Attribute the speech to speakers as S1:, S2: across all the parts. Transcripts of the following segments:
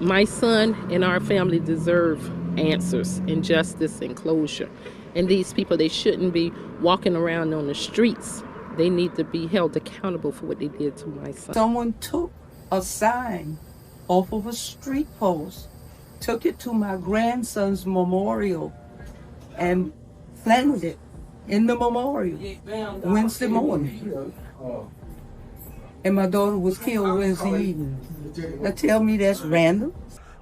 S1: My son and our family deserve answers and justice and closure. And these people, they shouldn't be walking around on the streets. They need to be held accountable for what they did to my son.
S2: Someone took a sign off of a street post, took it to my grandson's memorial, and planted it in the memorial Wednesday morning. And my daughter was killed Wednesday evening. Now tell me that's random?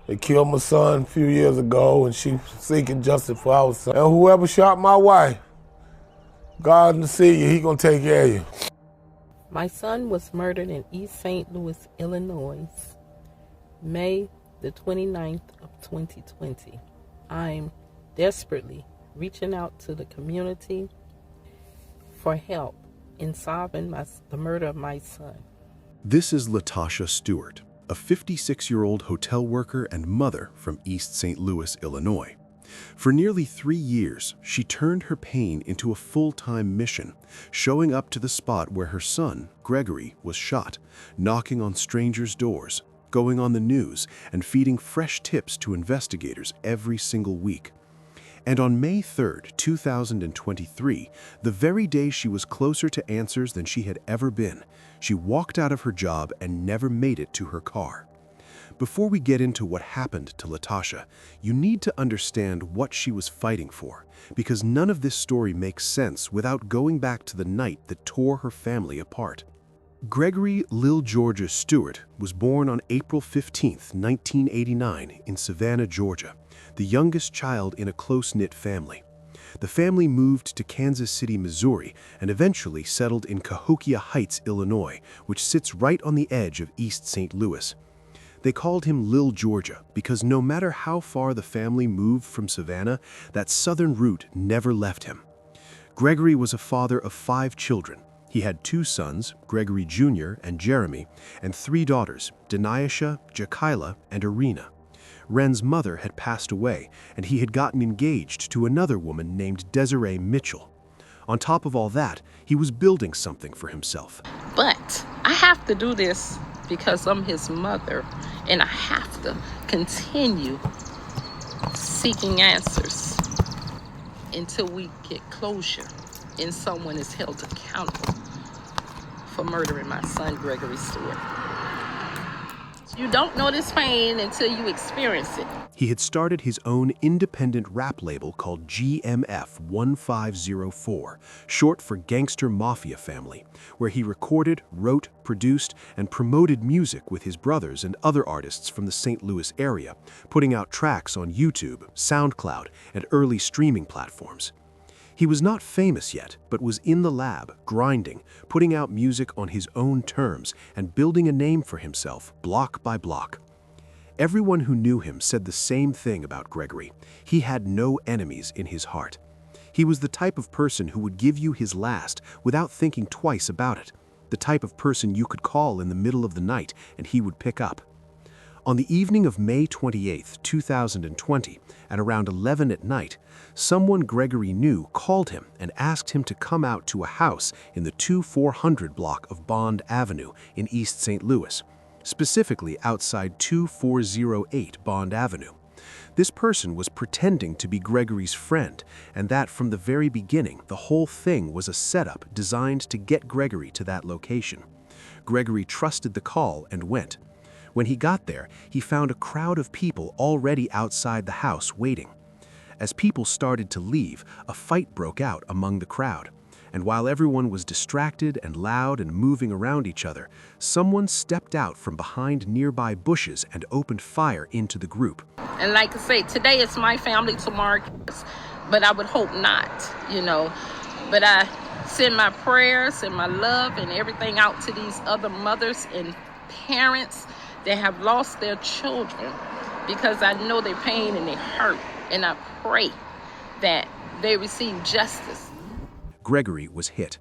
S3: They killed my son a few years ago, and she was seeking justice for our son. And whoever shot my wife, God in the sea, he gonna take care of you.
S1: My son was murdered in East St. Louis, Illinois, May the 29th of 2020. I'm desperately reaching out to the community for help in solving the murder of my son.
S4: This is Latasha Stewart, a 56-year-old hotel worker and mother from East St. Louis, Illinois. For nearly 3 years, she turned her pain into a full-time mission, showing up to the spot where her son, Gregory, was shot, knocking on strangers' doors, going on the news, and feeding fresh tips to investigators every single week. And on May 3rd, 2023, the very day she was closer to answers than she had ever been, she walked out of her job and never made it to her car. Before we get into what happened to Latasha, you need to understand what she was fighting for, because none of this story makes sense without going back to the night that tore her family apart. Gregory Lil Georgia Stewart was born on April 15, 1989, in Savannah, Georgia, the youngest child in a close-knit family. The family moved to Kansas City, Missouri, and eventually settled in Cahokia Heights, Illinois, which sits right on the edge of East St. Louis. They called him Lil Georgia because no matter how far the family moved from Savannah, that southern root never left him. Gregory was a father of 5 children. He had 2 sons, Gregory Jr. and Jeremy, and 3 daughters, Deniasha, Jakila, and Irina. Ren's mother had passed away, and he had gotten engaged to another woman named Desiree Mitchell. On top of all that, he was building something for himself.
S1: But I have to do this because I'm his mother, and I have to continue seeking answers until we get closure and someone is held accountable for murdering my son, Gregory Stewart. You don't know this pain until you experience it.
S4: He had started his own independent rap label called GMF 1504, short for Gangster Mafia Family, where he recorded, wrote, produced, and promoted music with his brothers and other artists from the St. Louis area, putting out tracks on YouTube, SoundCloud, and early streaming platforms. He was not famous yet, but was in the lab, grinding, putting out music on his own terms, and building a name for himself, block by block. Everyone who knew him said the same thing about Gregory. He had no enemies in his heart. He was the type of person who would give you his last without thinking twice about it, the type of person you could call in the middle of the night and he would pick up. On the evening of May 28, 2020, at around 11 at night, someone Gregory knew called him and asked him to come out to a house in the 2400 block of Bond Avenue in East St. Louis, specifically outside 2408 Bond Avenue. This person was pretending to be Gregory's friend, and that from the very beginning, the whole thing was a setup designed to get Gregory to that location. Gregory trusted the call and went. When he got there, he found a crowd of people already outside the house waiting. As people started to leave, a fight broke out among the crowd. And while everyone was distracted and loud and moving around each other, someone stepped out from behind nearby bushes and opened fire into the group.
S1: And like I say, today it's my family, tomorrow, but I would hope not, But I send my prayers and my love and everything out to these other mothers and parents that have lost their children, because I know their pain and their hurt, and I pray that they receive justice.
S4: Gregory was hit.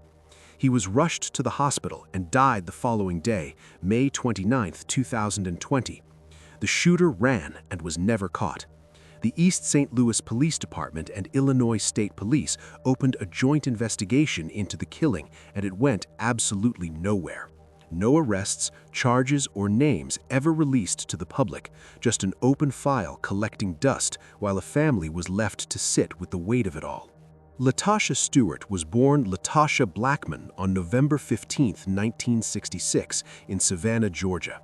S4: He was rushed to the hospital and died the following day, May 29, 2020. The shooter ran and was never caught. The East St. Louis Police Department and Illinois State Police opened a joint investigation into the killing, and it went absolutely nowhere. No arrests, charges, or names ever released to the public, just an open file collecting dust while a family was left to sit with the weight of it all. Latasha Stewart was born Latasha Blackman on November 15, 1966, in Savannah, Georgia.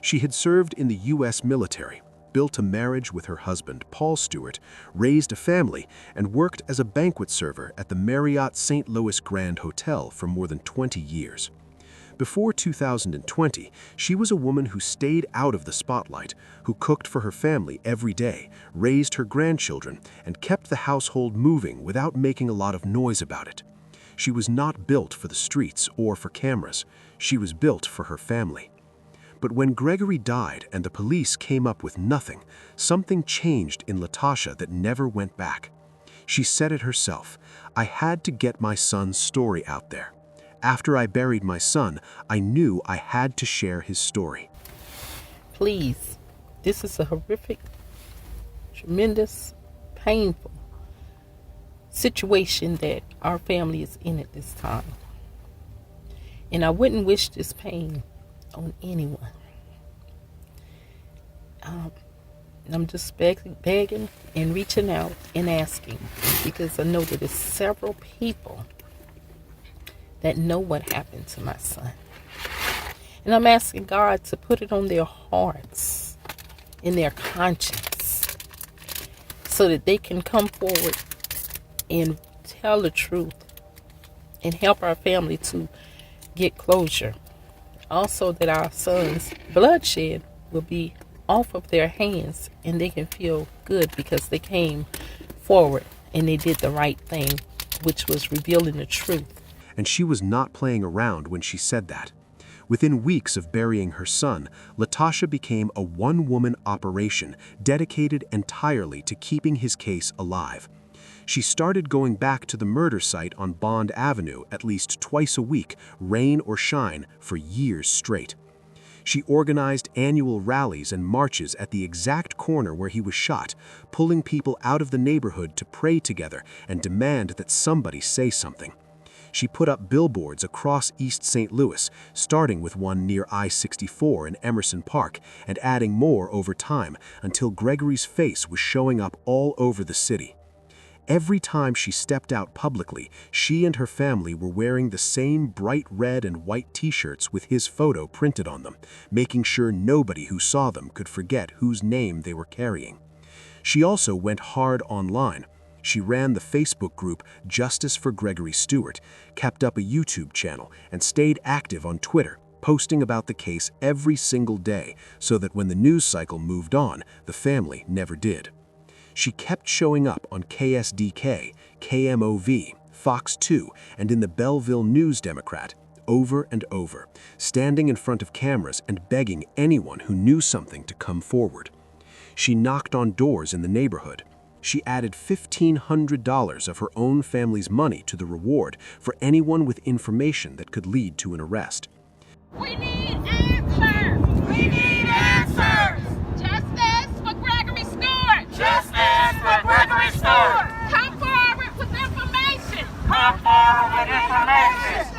S4: She had served in the U.S. military, built a marriage with her husband, Paul Stewart, raised a family, and worked as a banquet server at the Marriott St. Louis Grand Hotel for more than 20 years. Before 2020, she was a woman who stayed out of the spotlight, who cooked for her family every day, raised her grandchildren, and kept the household moving without making a lot of noise about it. She was not built for the streets or for cameras. She was built for her family. But when Gregory died and the police came up with nothing, something changed in Latasha that never went back. She said it herself, "I had to get my son's story out there. After I buried my son, I knew I had to share his story."
S1: Please, this is a horrific, tremendous, painful situation that our family is in at this time. And I wouldn't wish this pain on anyone. I'm just begging and reaching out and asking, because I know that there's several people that know what happened to my son. And I'm asking God to put it on their hearts, in their conscience, so that they can come forward and tell the truth and help our family to get closure. Also, that our son's bloodshed will be off of their hands and they can feel good because they came forward and they did the right thing, which was revealing the truth.
S4: And she was not playing around when she said that. Within weeks of burying her son, Latasha became a one-woman operation dedicated entirely to keeping his case alive. She started going back to the murder site on Bond Avenue at least twice a week, rain or shine, for years straight. She organized annual rallies and marches at the exact corner where he was shot, pulling people out of the neighborhood to pray together and demand that somebody say something. She put up billboards across East St. Louis, starting with one near I-64 in Emerson Park and adding more over time until Gregory's face was showing up all over the city. Every time she stepped out publicly, she and her family were wearing the same bright red and white t-shirts with his photo printed on them, making sure nobody who saw them could forget whose name they were carrying. She also went hard online. She ran the Facebook group Justice for Gregory Stewart, kept up a YouTube channel, and stayed active on Twitter, posting about the case every single day so that when the news cycle moved on, the family never did. She kept showing up on KSDK, KMOV, Fox 2, and in the Belleville News Democrat, over and over, standing in front of cameras and begging anyone who knew something to come forward. She knocked on doors in the neighborhood. She added $1,500 of her own family's money to the reward for anyone with information that could lead to an arrest.
S1: We need answers! We need answers! Justice for Gregory Stewart!
S5: Justice for Gregory Stewart!
S1: Come forward with information!
S5: Come forward with information!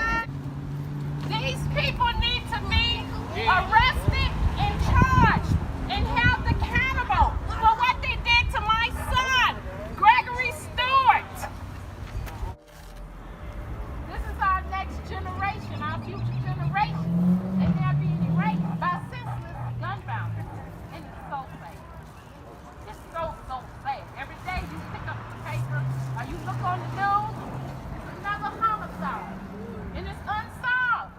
S1: These people need to be arrested and charged and held accountable for what they did to my son, Gregory Stewart. This is our next generation, our future generation, and they're being erased by senseless gun violence. And it's so sad. It's so sad. Every day you pick up the paper or you look on the news, it's another homicide. And it's unsolved.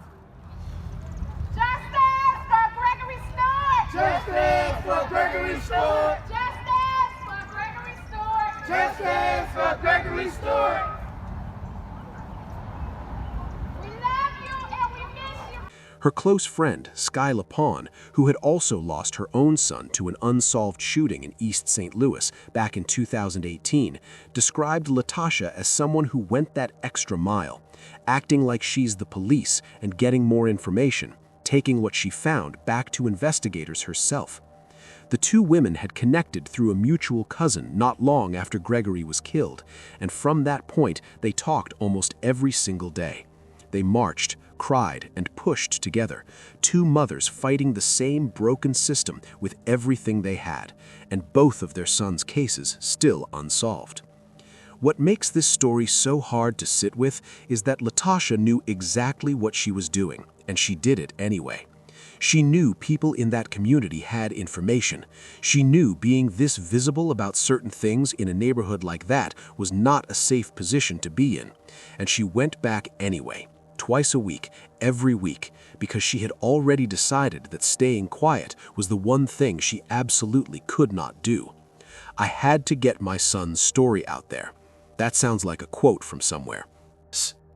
S1: Justice for Gregory Stewart!
S5: Justice for Gregory Stewart!
S1: Justice for Gregory Stewart!
S5: Justice for Gregory Stewart!
S1: We love you and we miss you.
S4: Her close friend, Sky Lapon, who had also lost her own son to an unsolved shooting in East St. Louis back in 2018, described Latasha as someone who went that extra mile, acting like she's the police and getting more information, taking what she found back to investigators herself. The two women had connected through a mutual cousin not long after Gregory was killed, and from that point they talked almost every single day. They marched, cried and pushed together, two mothers fighting the same broken system with everything they had, and both of their sons' cases still unsolved. What makes this story so hard to sit with is that Latasha knew exactly what she was doing, and she did it anyway. She knew people in that community had information. She knew being this visible about certain things in a neighborhood like that was not a safe position to be in. And she went back anyway, twice a week, every week, because she had already decided that staying quiet was the one thing she absolutely could not do. I had to get my son's story out there. That sounds like a quote from somewhere.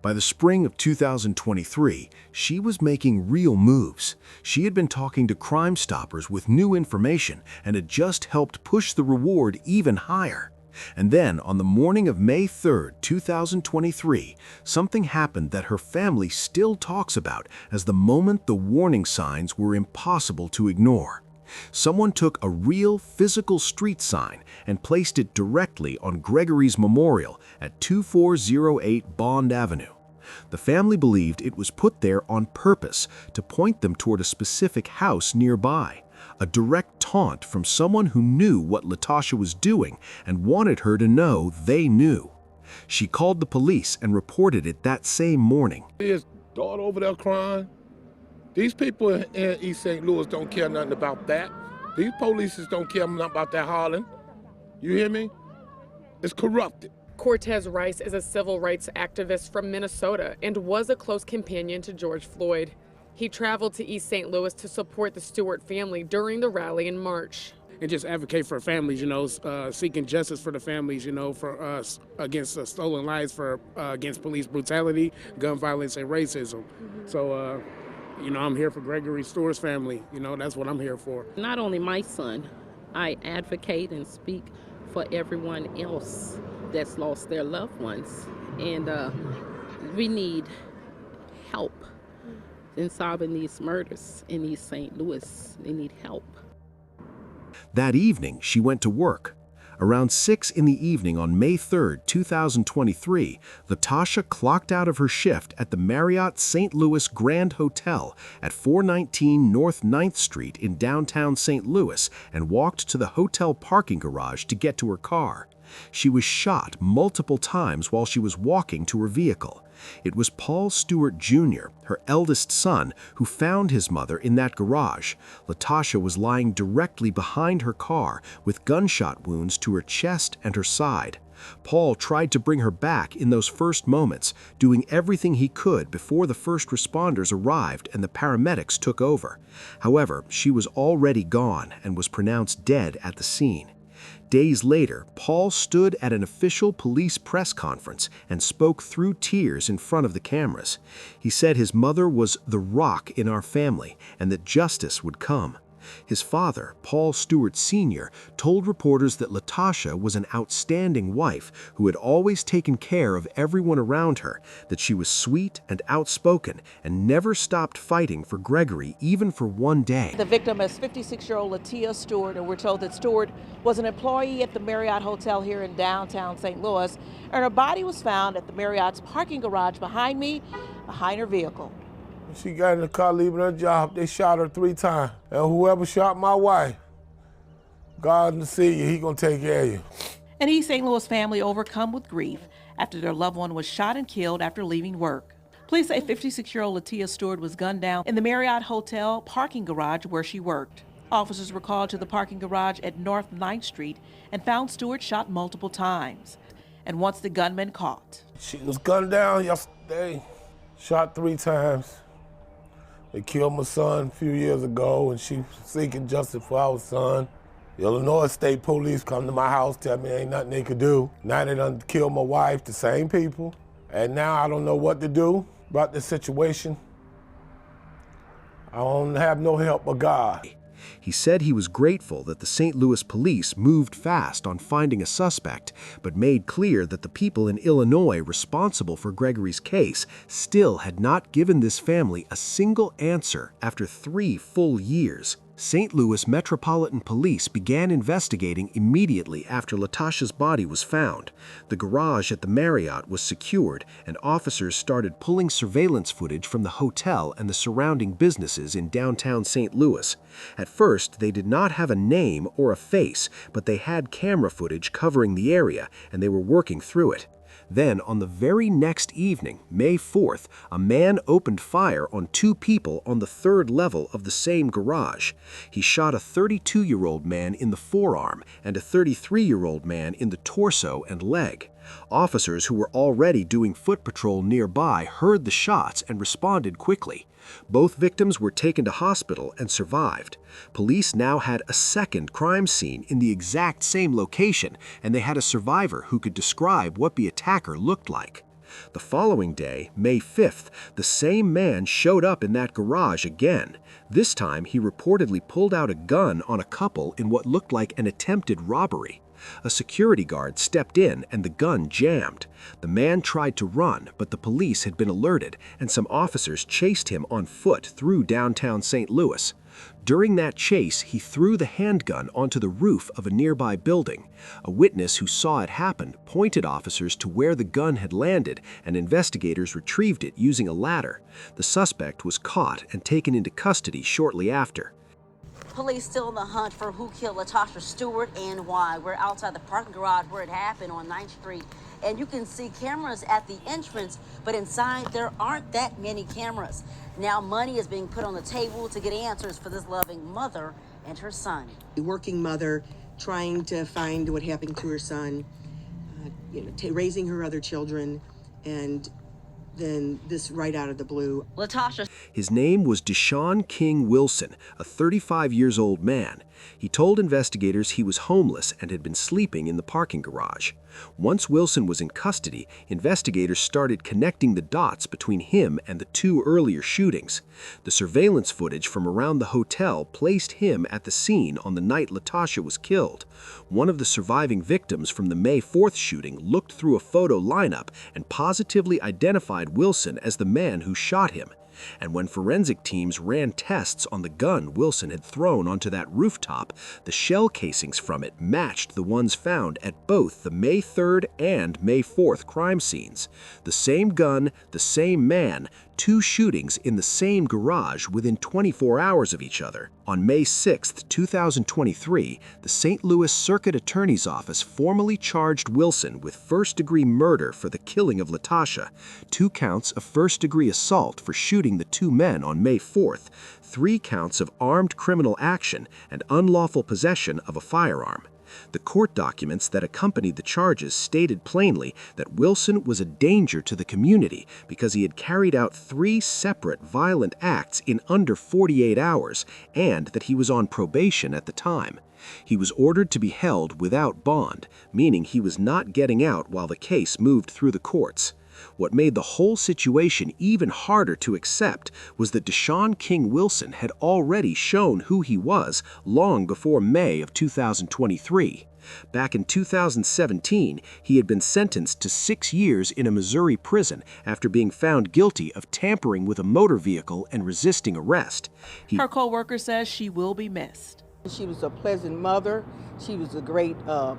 S4: By the spring of 2023, she was making real moves. She had been talking to Crime Stoppers with new information and had just helped push the reward even higher. And then, on the morning of May 3rd, 2023, something happened that her family still talks about as the moment the warning signs were impossible to ignore. Someone took a real physical street sign and placed it directly on Gregory's memorial at 2408 Bond Avenue. The family believed it was put there on purpose to point them toward a specific house nearby, a direct taunt from someone who knew what Latasha was doing and wanted her to know they knew. She called the police and reported it that same morning.
S3: His daughter over there crying. These people in East St. Louis don't care nothing about that. These police don't care nothing about that hollering. You hear me? It's corrupted.
S6: Cortez Rice is a civil rights activist from Minnesota and was a close companion to George Floyd. He traveled to East St. Louis to support the Stewart family during the rally in March.
S7: And just advocate for families, seeking justice for the families, for us against stolen lives, against police brutality, gun violence, and racism. So, I'm here for Gregory Stewart's family. That's what I'm here for.
S1: Not only my son, I advocate and speak for everyone else that's lost their loved ones. And we need help in solving these murders in East St. Louis. They need help.
S4: That evening, she went to work. Around 6 in the evening on May 3rd, 2023, Latasha clocked out of her shift at the Marriott St. Louis Grand Hotel at 419 North 9th Street in downtown St. Louis and walked to the hotel parking garage to get to her car. She was shot multiple times while she was walking to her vehicle. It was Paul Stewart Jr., her eldest son, who found his mother in that garage. Latasha was lying directly behind her car with gunshot wounds to her chest and her side. Paul tried to bring her back in those first moments, doing everything he could before the first responders arrived and the paramedics took over. However, she was already gone and was pronounced dead at the scene. Days later, Paul stood at an official police press conference and spoke through tears in front of the cameras. He said his mother was the rock in our family and that justice would come. His father, Paul Stewart Sr., told reporters that Latasha was an outstanding wife who had always taken care of everyone around her, that she was sweet and outspoken and never stopped fighting for Gregory even for one day.
S8: The victim is 56-year-old Latasha Stewart, and we're told that Stewart was an employee at the Marriott Hotel here in downtown St. Louis, and her body was found at the Marriott's parking garage behind me, behind her vehicle.
S3: She got in the car leaving her job. They shot her 3 times. And whoever shot my wife, God will see you. He gonna take care of you.
S8: An East St. Louis family overcome with grief after their loved one was shot and killed after leaving work. Police say 56-year-old Latasha Stewart was gunned down in the Marriott Hotel parking garage where she worked. Officers were called to the parking garage at North 9th Street and found Stewart shot multiple times. And once the gunman caught.
S3: She was gunned down yesterday, shot 3 times. They killed my son a few years ago, and she's seeking justice for our son. The Illinois State Police come to my house, tell me ain't nothing they could do. Now they done killed my wife, the same people. And now I don't know what to do about this situation. I don't have no help but God.
S4: He said he was grateful that the St. Louis police moved fast on finding a suspect, but made clear that the people in Illinois responsible for Gregory's case still had not given this family a single answer after 3 full years. St. Louis Metropolitan Police began investigating immediately after Latasha's body was found. The garage at the Marriott was secured, and officers started pulling surveillance footage from the hotel and the surrounding businesses in downtown St. Louis. At first, they did not have a name or a face, but they had camera footage covering the area, and they were working through it. Then, on the very next evening, May 4th, a man opened fire on 2 people on the 3rd level of the same garage. He shot a 32-year-old man in the forearm and a 33-year-old man in the torso and leg. Officers who were already doing foot patrol nearby heard the shots and responded quickly. Both victims were taken to hospital and survived. Police now had a second crime scene in the exact same location, and they had a survivor who could describe what the attacker looked like. The following day, May 5th, the same man showed up in that garage again. This time, he reportedly pulled out a gun on a couple in what looked like an attempted robbery. A security guard stepped in and the gun jammed. The man tried to run, but the police had been alerted, and some officers chased him on foot through downtown St. Louis. During that chase, he threw the handgun onto the roof of a nearby building. A witness who saw it happen pointed officers to where the gun had landed, and investigators retrieved it using a ladder. The suspect was caught and taken into custody shortly after.
S9: Police still on the hunt for who killed Latasha Stewart and why. We're outside the parking garage where it happened on 9th Street, and you can see cameras at the entrance, but inside there aren't that many cameras. Now money is being put on the table to get answers for this loving mother and her son.
S10: A working mother trying to find what happened to her son, raising her other children, and then this right out of the blue.
S9: Latasha.
S4: His name was Deshaun King Wilson, a 35-year-old man. He told investigators he was homeless and had been sleeping in the parking garage. Once Wilson was in custody, investigators started connecting the dots between him and the 2 earlier shootings. The surveillance footage from around the hotel placed him at the scene on the night Latasha was killed. One of the surviving victims from the May 4th shooting looked through a photo lineup and positively identified Wilson as the man who shot him. And when forensic teams ran tests on the gun Wilson had thrown onto that rooftop, the shell casings from it matched the ones found at both the May 3rd and May 4th crime scenes. The same gun, the same man, 2 shootings in the same garage within 24 hours of each other. On May 6, 2023, the St. Louis Circuit Attorney's Office formally charged Wilson with first-degree murder for the killing of Latasha, 2 counts of first-degree assault for shooting the 2 men on May 4th, 3 counts of armed criminal action, and unlawful possession of a firearm. The court documents that accompanied the charges stated plainly that Wilson was a danger to the community because he had carried out 3 separate violent acts in under 48 hours and that he was on probation at the time. He was ordered to be held without bond, meaning he was not getting out while the case moved through the courts. What made the whole situation even harder to accept was that Deshaun King Wilson had already shown who he was long before May of 2023. Back in 2017, he had been sentenced to 6 years in a Missouri prison after being found guilty of tampering with a motor vehicle and resisting arrest.
S8: Her co-worker says she will be missed.
S2: She was a pleasant mother. She was a great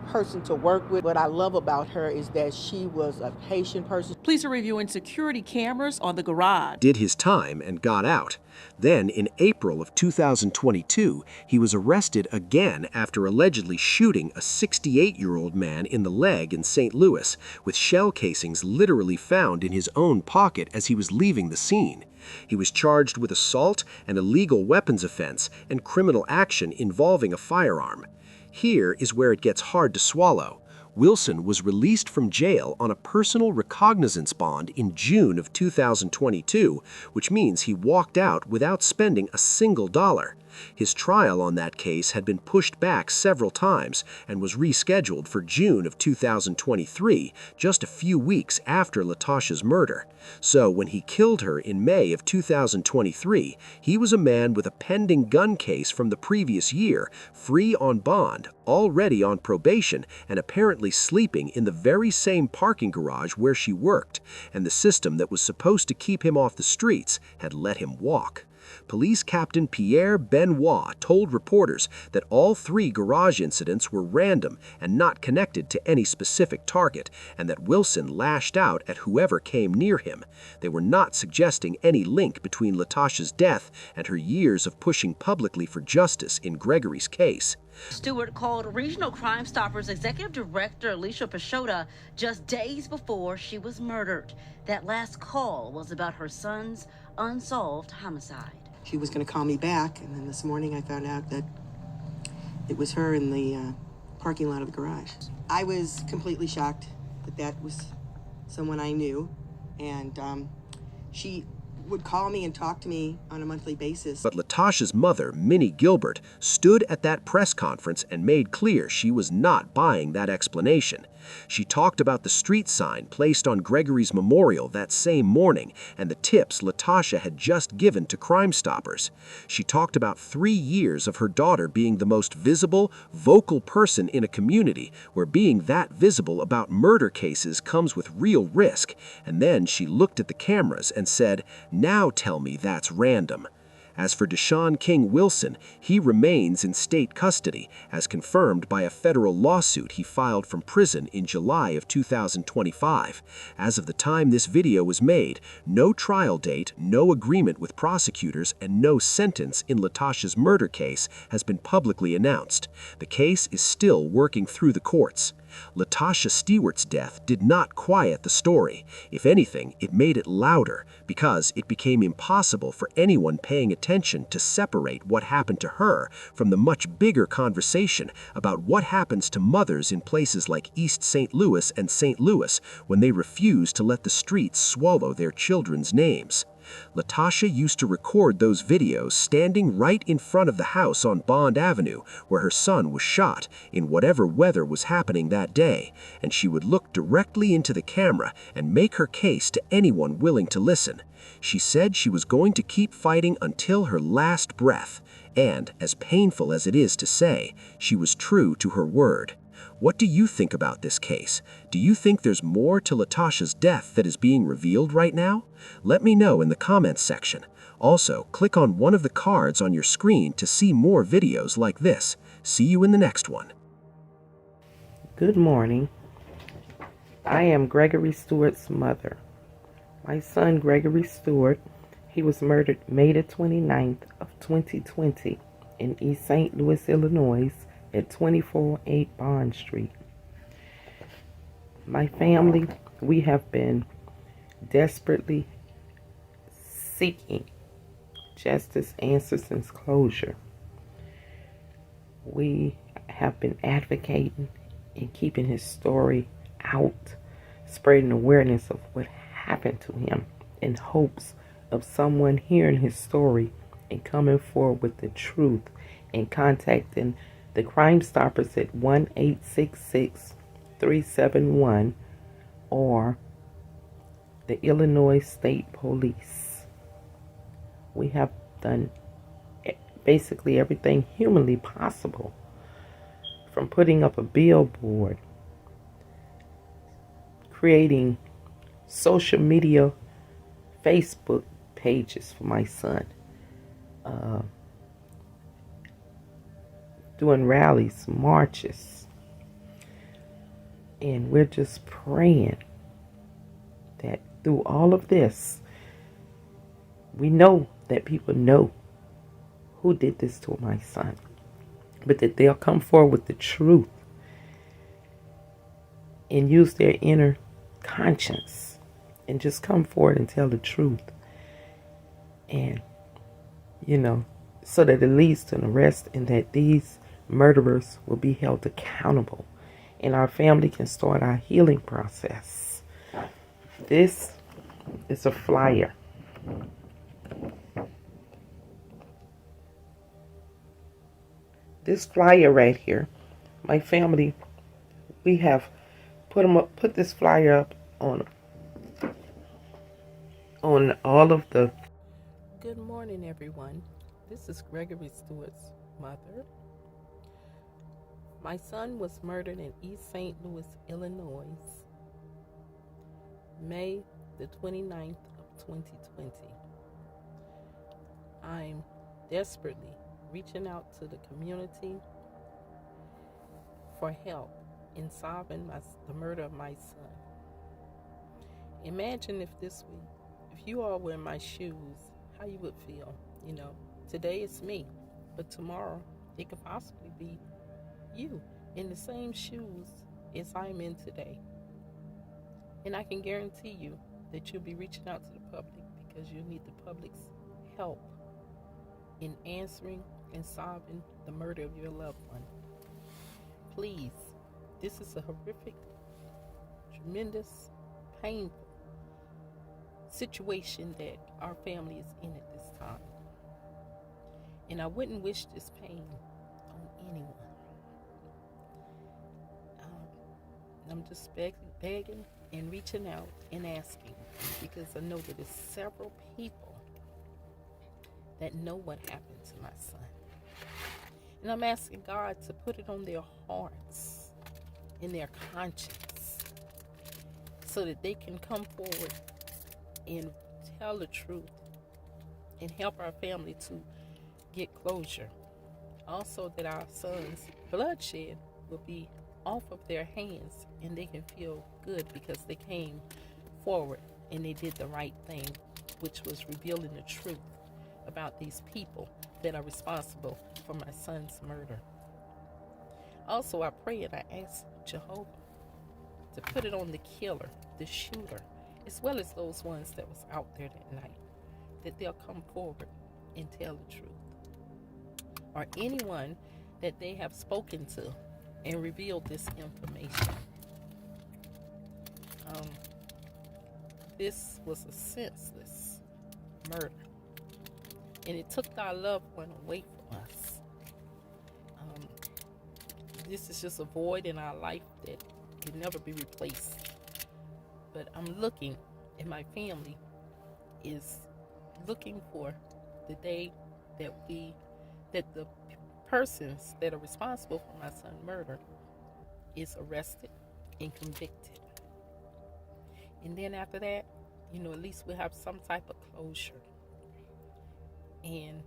S2: person to work with. What I love about her is that she was a patient person.
S8: Police are reviewing security cameras on the garage.
S4: Did his time and got out. Then, in April of 2022, he was arrested again after allegedly shooting a 68-year-old man in the leg in St. Louis, with shell casings literally found in his own pocket as he was leaving the scene. He was charged with assault, an illegal weapons offense, and criminal action involving a firearm. Here is where it gets hard to swallow. Wilson was released from jail on a personal recognizance bond in June of 2022, which means he walked out without spending a single dollar. His trial on that case had been pushed back several times and was rescheduled for June of 2023, just a few weeks after Latasha's murder. So when he killed her in May of 2023, he was a man with a pending gun case from the previous year, free on bond, already on probation, and apparently sleeping in the very same parking garage where she worked, and the system that was supposed to keep him off the streets had let him walk. Police Captain Pierre Benoit told reporters that all 3 garage incidents were random and not connected to any specific target, and that Wilson lashed out at whoever came near him. They were not suggesting any link between Latasha's death and her years of pushing publicly for justice in Gregory's case.
S9: Stewart called Regional Crime Stoppers Executive Director Alicia Pashota just days before she was murdered. That last call was about her son's unsolved homicide.
S10: She was going to call me back, and then this morning I found out that it was her in the parking lot of the garage. I was completely shocked that that was someone I knew, and she would call me and talk to me on a monthly basis.
S4: But Latasha's mother, Minnie Gilbert, stood at that press conference and made clear she was not buying that explanation. She talked about the street sign placed on Gregory's memorial that same morning and the tips Latasha had just given to Crime Stoppers. She talked about 3 years of her daughter being the most visible, vocal person in a community where being that visible about murder cases comes with real risk. And then she looked at the cameras and said, "Now tell me that's random." As for Deshaun King Wilson, he remains in state custody, as confirmed by a federal lawsuit he filed from prison in July of 2025. As of the time this video was made, no trial date, no agreement with prosecutors, and no sentence in Latasha's murder case has been publicly announced. The case is still working through the courts. Latasha Stewart's death did not quiet the story. If anything, it made it louder, because it became impossible for anyone paying attention to separate what happened to her from the much bigger conversation about what happens to mothers in places like East St. Louis and St. Louis when they refuse to let the streets swallow their children's names. Latasha used to record those videos standing right in front of the house on Bond Avenue where her son was shot in whatever weather was happening that day, and she would look directly into the camera and make her case to anyone willing to listen. She said she was going to keep fighting until her last breath, and, as painful as it is to say, she was true to her word. What do you think about this case? Do you think there's more to Latasha's death that is being revealed right now? Let me know in the comments section. Also, click on one of the cards on your screen to see more videos like this. See you in the next one.
S11: Good morning. I am Gregory Stewart's mother. My son, Gregory Stewart, he was murdered May the 29th of 2020 in East St. Louis, Illinois, at 248 Bond Street. My family, we have been desperately seeking justice, answers, and closure. We have been advocating and keeping his story out, spreading awareness of what happened to him in hopes of someone hearing his story and coming forward with the truth and contacting the Crime Stoppers at 1-866-371 or the Illinois State Police. We have done basically everything humanly possible, from putting up a billboard, creating social media, Facebook pages for my son, doing rallies, marches, and we're just praying that through all of this, we know that people know who did this to my son, but that they'll come forward with the truth and use their inner conscience and just come forward and tell the truth, and so that it leads to an arrest and that these murderers will be held accountable and our family can start our healing process. This is a flyer. This flyer right here, my family, we have put this flyer up on all of the... Good morning, everyone. This is Gregory Stewart's mother. My son was murdered in East St. Louis, Illinois, May the 29th of 2020.
S1: I'm desperately reaching out to the community for help in solving the murder of my son. Imagine if you all were in my shoes, how you would feel. Today it's me, but tomorrow it could possibly be you in the same shoes as I'm in today. And I can guarantee you that you'll be reaching out to the public because you need the public's help in answering and solving the murder of your loved one. Please, this is a horrific, tremendous, painful situation that our family is in at this time. And I wouldn't wish this pain on anyone. I'm just begging and reaching out and asking because I know that there's several people that know what happened to my son. And I'm asking God to put it on their hearts, in their conscience, so that they can come forward and tell the truth and help our family to get closure. Also, that our son's bloodshed will be off of their hands and they can feel good because they came forward and they did the right thing, which was revealing the truth about these people that are responsible for my son's murder. Also, I pray and I ask Jehovah to put it on the killer, the shooter, as well as those ones that was out there that night, that they'll come forward and tell the truth. Or anyone that they have spoken to and revealed this information. This was a senseless murder. And it took our loved one away from us. This is just a void in our life that can never be replaced. But I'm looking, and my family is looking for the day that the persons that are responsible for my son's murder is arrested and convicted. And then after that, at least we'll have some type of closure. And,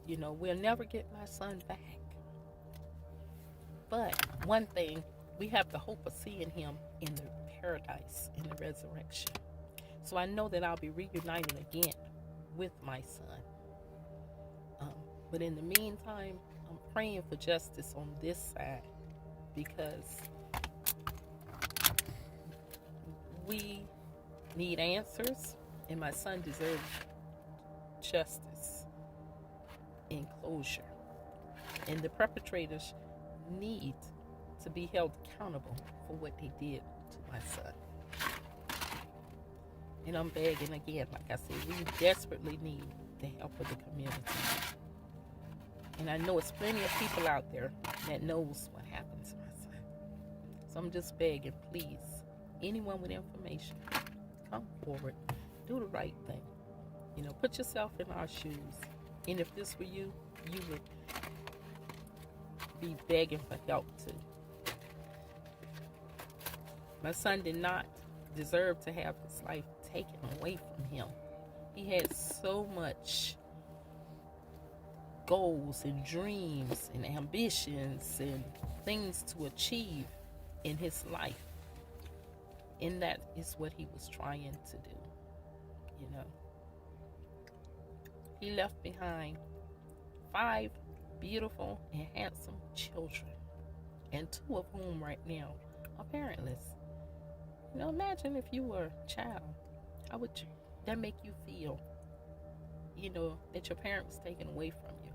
S1: we'll never get my son back. But one thing, we have the hope of seeing him in the paradise, in the resurrection. So I know that I'll be reunited again with my son. But in the meantime, I'm praying for justice on this side because we need answers and my son deserves justice and closure. And the perpetrators need to be held accountable for what they did to my son. And I'm begging again, like I said, we desperately need the help of the community. And I know it's plenty of people out there that knows what happened to my son. So I'm just begging, please, anyone with information, come forward, do the right thing. Put yourself in our shoes. And if this were you, you would be begging for help too. My son did not deserve to have his life taken away from him. He had so much goals and dreams and ambitions and things to achieve in his life. And that is what he was trying to do. He left behind 5 beautiful and handsome children, and 2 of whom right now are parentless. Imagine if you were a child. How would that make you feel? That your parent was taken away from you.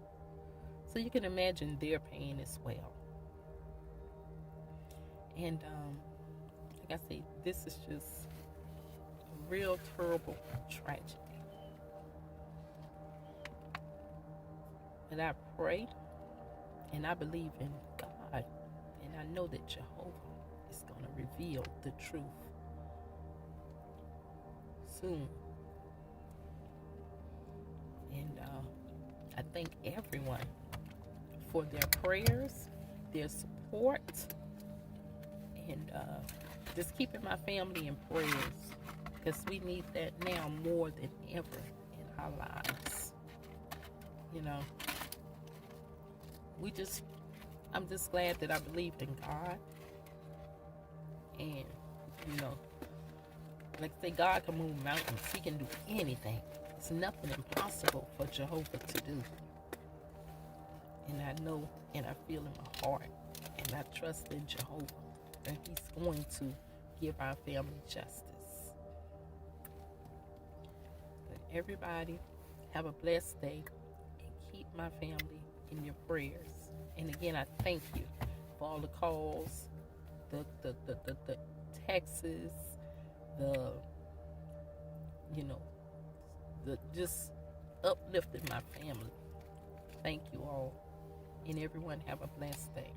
S1: So you can imagine their pain as well. And like I say, this is just a real terrible tragedy. And I pray and I believe in God, and I know that Jehovah is going to reveal the truth soon. And I thank everyone for their prayers, their support, and just keeping my family in prayers because we need that now more than ever in our lives. You know, I'm just glad that I believed in God. And, you know, like I say, God can move mountains. He can do anything. It's nothing impossible for Jehovah to do. And I know and I feel in my heart and I trust in Jehovah that he's going to give our family justice. But everybody have a blessed day and keep my family in your prayers. And again, I thank you for all the calls, the texts, the, you know, the just uplifting my family. Thank you all. And everyone have a blessed day.